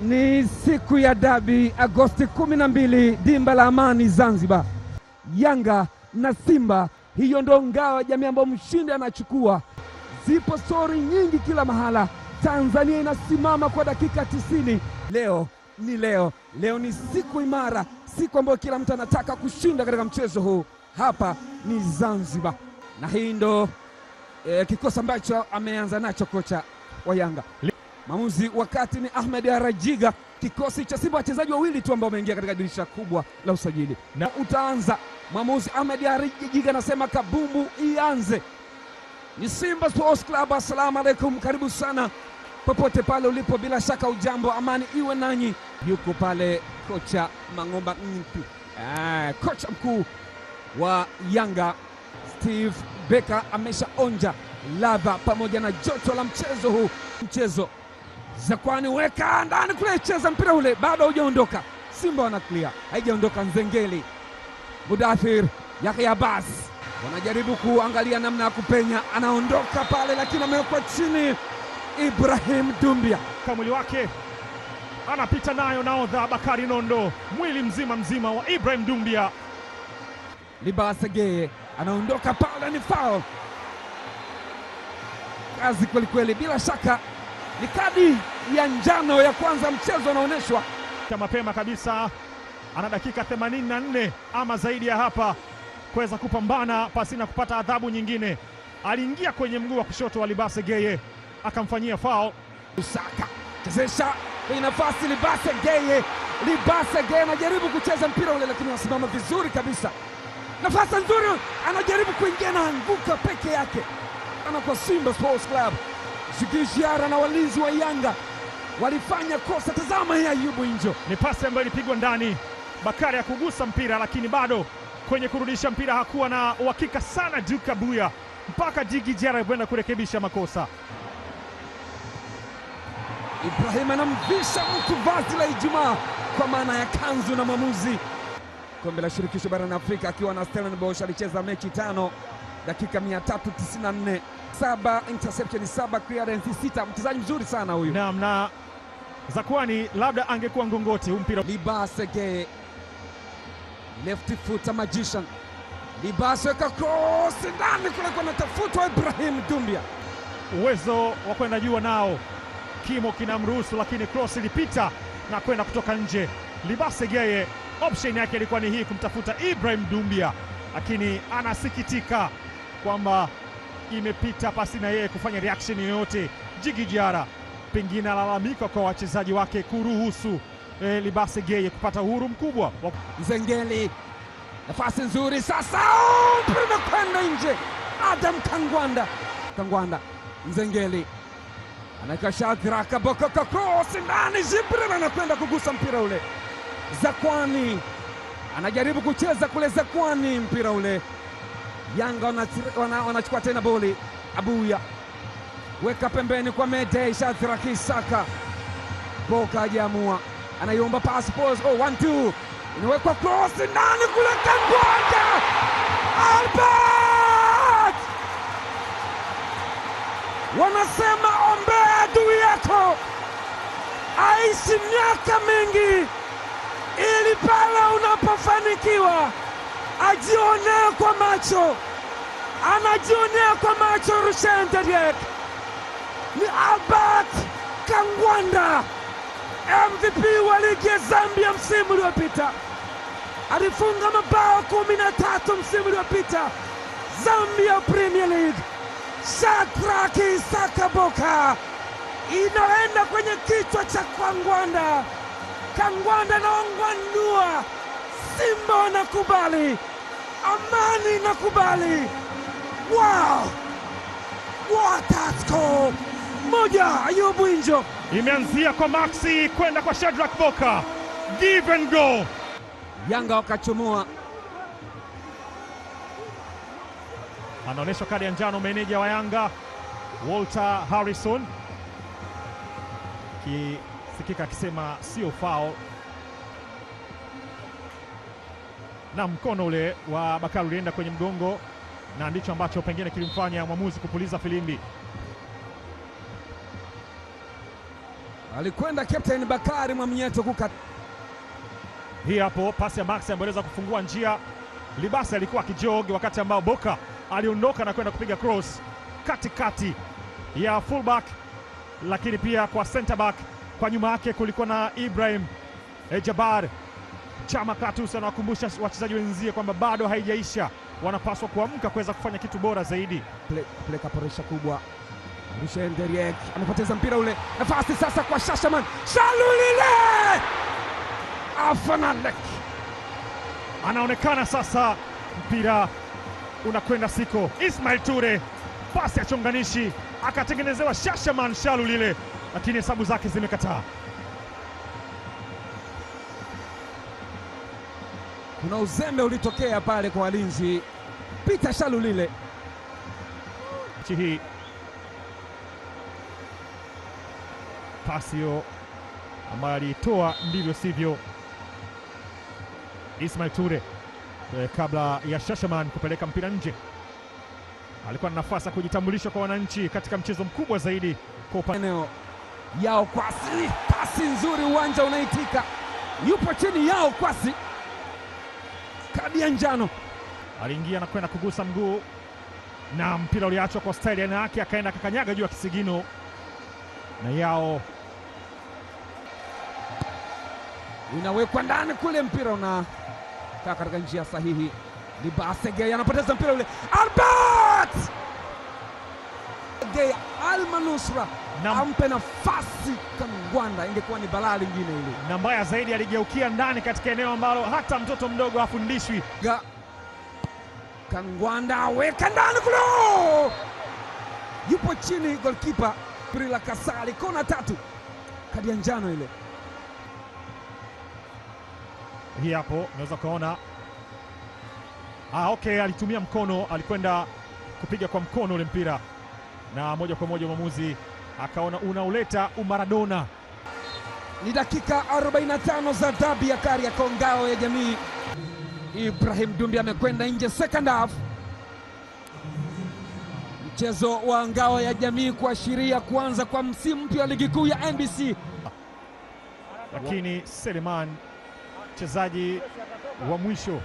Ni siku ya dabi Agosti 12, dimba la Amani Zanzibar. Yanga na Simba, hiyo ndo ngao ya jamii ambayo mshindi anachukua. Zipo stori nyingi kila mahala. Tanzania inasimama kwa dakika 90. Leo ni siku imara, siku ambayo kila mtu anataka kushinda katika mchezo huu. Hapa ni Zanzibar, na hii ndo kikosi ambacho ameanza nacho kocha wa Yanga. Maamuzi wakati ni Ahmed Arajiga. Kikosi cha Simba wachezaji wawili tu ambao wameingia katika dirisha kubwa la usajili, na utaanza maamuzi. Ahmed Arajiga anasema kabumbu ianze. Ni Simba Sports Club. Assalamu alaikum, karibu sana popote pale ulipo, bila shaka ujambo, amani iwe nanyi. Yuko pale kocha Mang'omba Mtu, kocha mkuu wa Yanga Steve Becker ameshaonja ladha pamoja na joto la mchezo huu. Mchezo Zakwani weka ndani kule, cheza mpira ule, bado hujaondoka. Simba wana clear, haijaondoka. Nzengeli, Mudathir, Yahya Abbas wanajaribu kuangalia namna ya kupenya, anaondoka pale lakini amewekwa chini. Ibrahim Dumbia kamwili wake anapita nayo naodha Bakari Nondo, mwili mzima wa Ibrahim Dumbia. Libase Geye anaondoka pale, ni foul. Kazi kweli, bila shaka ni kadi ya njano ya kwanza. Mchezo unaonyeshwa mapema kabisa, ana dakika 84 ama zaidi ya hapa kuweza kupambana pasina kupata adhabu nyingine. Aliingia kwenye mguu wa kushoto wa Libase Geye akamfanyia foul. Usaka chezesha kwenye nafasi, Libase Geye anajaribu kucheza mpira ule lakini anasimama vizuri kabisa. Nafasi nzuri, anajaribu kuingia na anguka peke yake. Ana kwa Simba Sports Club, Zigizhiara na walinzi wa Yanga walifanya kosa. Tazama hii Ayubu Injo, ni pasi ambayo ilipigwa ndani. Bakari ya kugusa mpira lakini bado kwenye kurudisha mpira hakuwa na uhakika sana Duka Buya, mpaka Zigizhiara kwenda kurekebisha makosa. Ibrahim anamvisha mtu vazi la Ijumaa kwa maana ya kanzu na mwamuzi. Kombe la shirikisho barani Afrika akiwa na Stellenbosch, alicheza mechi 5, dakika 394, 7 interception, 7 clearance, 6. Mchezaji mzuri sana huyu. Naam, na Zakwani labda angekuwa ngongoti huu mpira. Libase Geye, left foot magician. Libase weka cross ndani kule, kwa natafutwa Ibrahim Dumbia. Uwezo wa kwenda juu nao, kimo kinamruhusu, lakini cross ilipita na kwenda kutoka nje. Libase Geye option yake ilikuwa ni hii, kumtafuta Ibrahim Dumbia, lakini anasikitika kwamba imepita pasi na yeye kufanya reaction yoyote. Zigizhiara pengine alalamika kwa wachezaji wake kuruhusu Libase Geye kupata uhuru mkubwa. Nzengeli, nafasi nzuri sasa, mpira kwenda nje. Adam Kangwanda, Nzengeli anaweka Shadrack Bokoko, cross ndani, Jibril anakwenda kugusa mpira ule. Zakwani anajaribu kucheza kule, Zakwani mpira ule. Yanga wanachukua tena boli. Abuya weka pembeni kwa Mede, Shadrack Isaka, Boka hajaamua, anaiomba pass pose. 1-2 inawekwa cross ndani kule, Kangwanda Albert, wanasema ombea adui yako aishi miaka mingi, ili pale unapofanikiwa ajionea kwa macho, anajionea kwa macho. Rushen Derek ni Albert Kangwanda, MVP wa ligi ya Zambia msimu uliopita, alifunga mabao 13 msimu uliopita Zambia Premier League. Shadrack Isaka Boka inaenda kwenye kichwa cha Kangwanda. Kangwanda naongwanua, Simba wanakubali, Amani nakubali. Wow, what a score! Moja Ayubu Injo, imeanzia kwa Maxi kwenda kwa Shadrack Boka, give and go. Yanga wakachomoa. Anaonyeshwa kadi ya njano meneja wa Yanga Walter Harrison, kisikika akisema sio foul, na mkono ule wa Bakari ulienda kwenye mgongo, na ndicho ambacho pengine kilimfanya mwamuzi kupuliza filimbi. alikwenda Captain Bakari Mwamnyeto kuka. Hii hapo pasi ya Max ambaye aliweza kufungua njia. Libase alikuwa akijog wakati ambao Boka aliondoka na kwenda kupiga cross katikati ya fullback, lakini pia kwa center back. Kwa nyuma yake kulikuwa na Ibrahim Jabar. Chama Clatous anawakumbusha wachezaji wenzie kwamba bado haijaisha, wanapaswa kuamka kuweza kufanya kitu bora zaidi. Peleka presha kubwa. Rushen Deriek amepoteza mpira ule. Nafasi sasa kwa Shashaman. Shalulile! Afanalek anaonekana sasa, mpira unakwenda siko. Ismail Ture, pasi ya chonganishi, akatengenezewa Shashaman Shalulile, lakini hesabu zake zimekataa. Kuna uzembe ulitokea pale kwa walinzi. Peter Shalulile. Hii pasi hiyo ambayo aliitoa ndivyo sivyo Ismail Ture kabla ya Shashaman kupeleka mpira nje. Alikuwa na nafasi ya kujitambulisha kwa wananchi katika mchezo mkubwa zaidi kwa eneo Yao Kwasi. Pasi nzuri, uwanja unaitika. Yupo chini Yao Kwasi. Kadi ya njano. Aliingia na kwenda kugusa mguu na mpira uliachwa kwa staili ya yake, akaenda akakanyaga juu ya kisigino na Yao inawekwa ndani kule, mpira unakaa katika njia sahihi. Libase Gay anapoteza mpira ule. Albert Gay Almanusra ampe nafasi Kangwanda, ingekuwa ni balaa lingine ile. Na mbaya zaidi aligeukia ndani katika eneo ambalo hata mtoto mdogo hafundishwi. Kangwanda weka ndani kule, yupo chini goalkeeper Prila Kasali. Kona tatu, kadi ya njano ile. Hii hapo unaweza kuona okay, alitumia mkono, alikwenda kupiga kwa mkono ule mpira na moja kwa moja mwamuzi akaona unauleta umaradona. Ni dakika 45 za dabi ya Kariakoo, ngao ya jamii. Ibrahim Dumbia amekwenda nje second half. Mchezo wa ngao ya jamii kuashiria kuanza kwa msimu mpya wa ligi kuu ya NBC. Lakini Seleman, mchezaji wa mwisho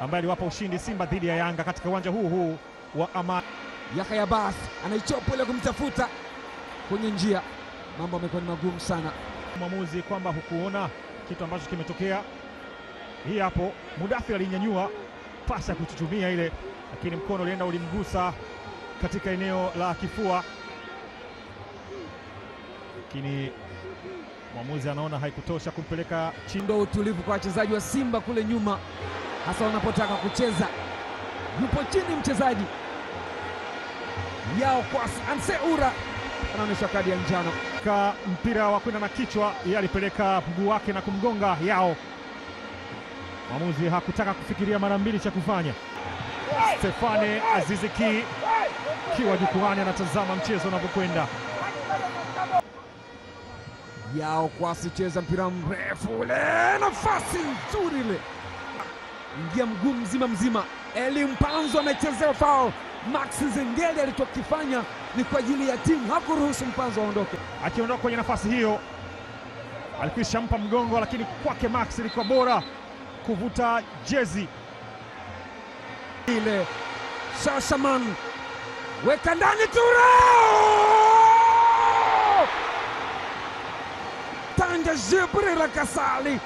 ambaye aliwapa ushindi Simba dhidi ya Yanga katika uwanja huu wa Amani. Yahya Bas anaichopa ile kumtafuta kwenye njia. Mambo yamekuwa ni magumu sana. Mwamuzi kwamba hukuona kitu ambacho kimetokea. Hii hapo Mudathir alinyanyua pasi ya kuchuchumia ile, lakini mkono ulienda ulimgusa katika eneo la kifua, lakini mwamuzi anaona haikutosha kumpeleka chini. Ndio utulivu kwa wachezaji wa Simba kule nyuma, hasa wanapotaka kucheza. Yupo chini mchezaji Yao Kwasi. Anseura anaonyesha kadi ya njano. Mpira wa kwenda na kichwa, yeye alipeleka mguu wake na kumgonga Yao. Mwamuzi hakutaka kufikiria mara mbili cha kufanya. Stefane Azizi Ki kiwa jukwani anatazama mchezo unavyokwenda. Yao Kwasi cheza mpira mrefu ule, nafasi nzuri ile, ingia mguu mzima. Eli Mpanzo amechezewa foul. Max Zengeli alichokifanya ni kwa ajili ya timu, hakuruhusu Mpanzo aondoke. Akiondoka kwenye nafasi hiyo alikwisha mpa mgongo, lakini kwake Max ilikuwa bora kuvuta jezi ile. Shashaman weka ndani, Ture Tanja Jibril Kasali.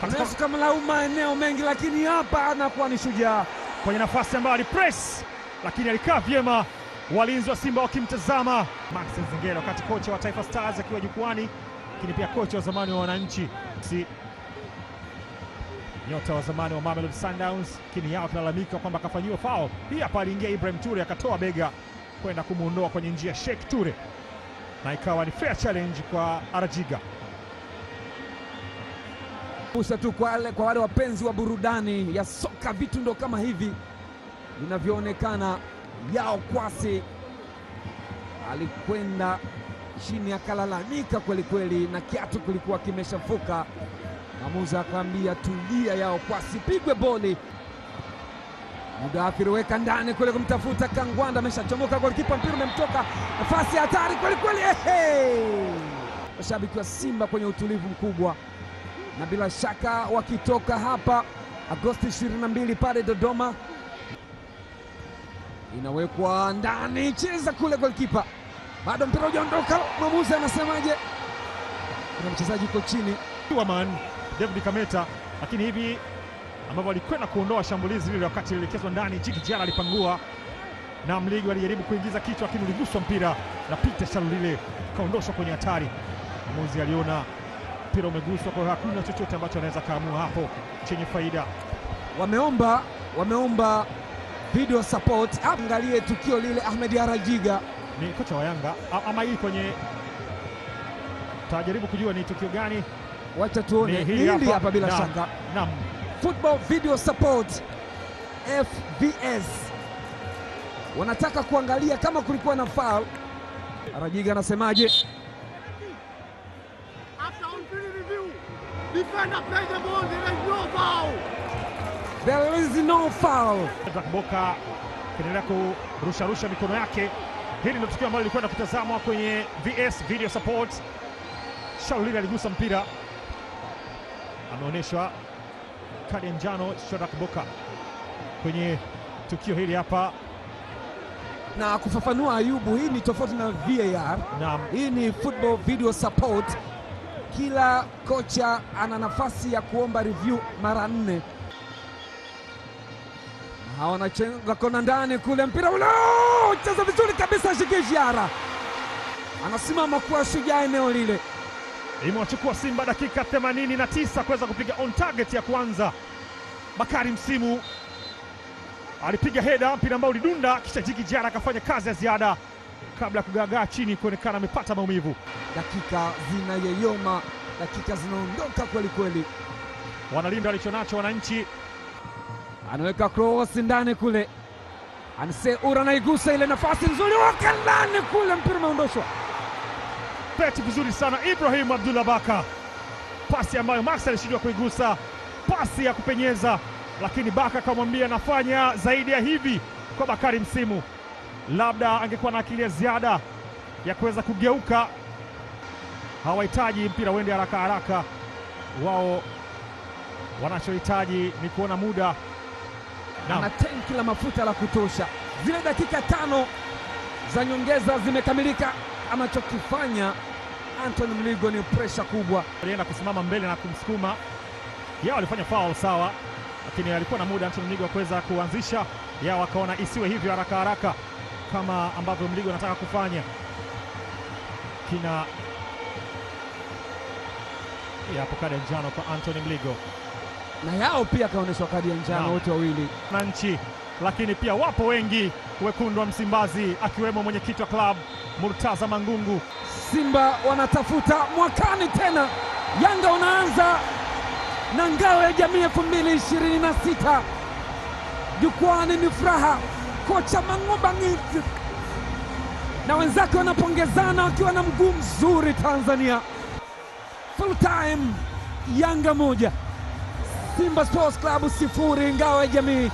Anaweza kumlaumu maeneo mengi, lakini hapa anakuwa ni shujaa kwenye nafasi ambayo alipress, lakini alikaa vyema, walinzi wa Simba wakimtazama Max Zengeli, wakati kocha wa Taifa Stars akiwa jukwani, lakini pia kocha wa zamani wa Wananchi, nyota wa zamani wa Mamelodi Sundowns, lakini Yao akilalamika kwamba akafanyiwa foul. Hii hapa aliingia Ibrahim Ture akatoa bega kwenda kumuondoa kwenye njia Sheikh Ture, na ikawa ni fair challenge kwa Arajiga. Tu kwa wale wapenzi wa burudani ya soka, vitu ndo kama hivi vinavyoonekana. Yao Kwasi alikwenda chini akalalamika kweli kweli, na kiatu kulikuwa kimeshafuka. Mwamuzi akamwambia tulia Yao Kwasi, pigwe boli. Mudathir weka ndani kule kumtafuta Kangwanda, ameshachomoka golikipa, mpira umemtoka, nafasi ya hatari kweli kweli. Mashabiki wa Simba kwenye utulivu mkubwa, na bila shaka wakitoka hapa Agosti 22 pale Dodoma. Inawekwa ndani, cheza kule golikipa, bado mpira hujaondoka. Mwamuzi anasemaje? Kuna mchezaji uko chini, David Kameta, lakini hivi ambavyo alikwenda kuondoa shambulizi lile wakati lilielekezwa ndani, Djigui Diarra alipangua na Mligo alijaribu kuingiza kichwa, lakini uliguswa mpira na Peter Shalulile, kaondoshwa kwenye hatari. Mwamuzi aliona mpira umeguswa, kwa hiyo hakuna chochote ambacho anaweza kaamua hapo chenye faida. Wameomba video support. Angalie tukio lile, Ahmed Arajiga ni kocha wa Yanga ama hii kwenye, tajaribu kujua ni tukio gani. Wacha tuone hili hapa bila shaka. Naam. Football video support FVS wanataka kuangalia kama kulikuwa na foul. Arajiga anasemaje? After on-field review, defender plays the ball, there is no foul. There is no foul. Boka kiendelea kurusha mikono yake. Hili ndio tukio ambalo lilikwenda kutazamwa kwenye VS video support. Shalulile aligusa mpira, ameonyeshwa kadi ya njano Shadrack Boka kwenye tukio hili hapa. Na kufafanua Ayubu, hii ni tofauti na VAR. Naam. Hii ni football video support. Kila kocha ana nafasi ya kuomba review mara 4. Hawa wanachenga kona ndani kule, mpira ule cheza vizuri kabisa. Djigui Diarra anasimama kuwa shujaa eneo lile. Imewachukua Simba dakika 89 kuweza kupiga on target ya kwanza. Bakari Msimu alipiga heda, mpira ambao ulidunda, kisha Djigui Diarra akafanya kazi ya ziada kabla ya kugagaa chini, kuonekana amepata maumivu. Dakika zinayoyoma, dakika zinaondoka kweli kweli. Wanalinda walichonacho wananchi. Anaweka cross ndani kule, Anse Ura anaigusa ile, nafasi nzuri waka ndani kule, mpira umeondoshwa. Peti vizuri sana Ibrahim Abdullah Baka, pasi ambayo Max alishindwa kuigusa, pasi ya kupenyeza, lakini Baka akamwambia nafanya zaidi ya hivi kwa Bakari Msimu. Labda angekuwa na akili ya ziada ya kuweza kugeuka. Hawahitaji mpira uende haraka haraka, wao wanachohitaji ni kuona muda. Ana tenki la mafuta la kutosha. Zile dakika 5 za nyongeza zimekamilika. Anachokifanya Anthony Mligo ni pressure kubwa. Alienda kusimama mbele na kumsukuma. Yao walifanya foul sawa, lakini alikuwa na muda Anthony Mligo wa kuweza kuanzisha. Yao wakaona isiwe hivyo haraka haraka kama ambavyo Mligo anataka kufanya. Kina hapo kadi ya njano kwa Anthony Mligo, na Yao pia akaonyeshwa kadi ya njano, wote wawili na nchi. Lakini pia wapo wengi wekundu wa Msimbazi, akiwemo mwenyekiti wa club Murtaza Mangungu. Simba wanatafuta mwakani tena. Yanga wanaanza na ngao ya jamii 2026. Jukwani ni furaha, kocha Mang'oba Ngiti na wenzake wanapongezana wakiwa na mguu mzuri. Tanzania full time, Yanga 1 Simba Sports Club 0, ngao ya jamii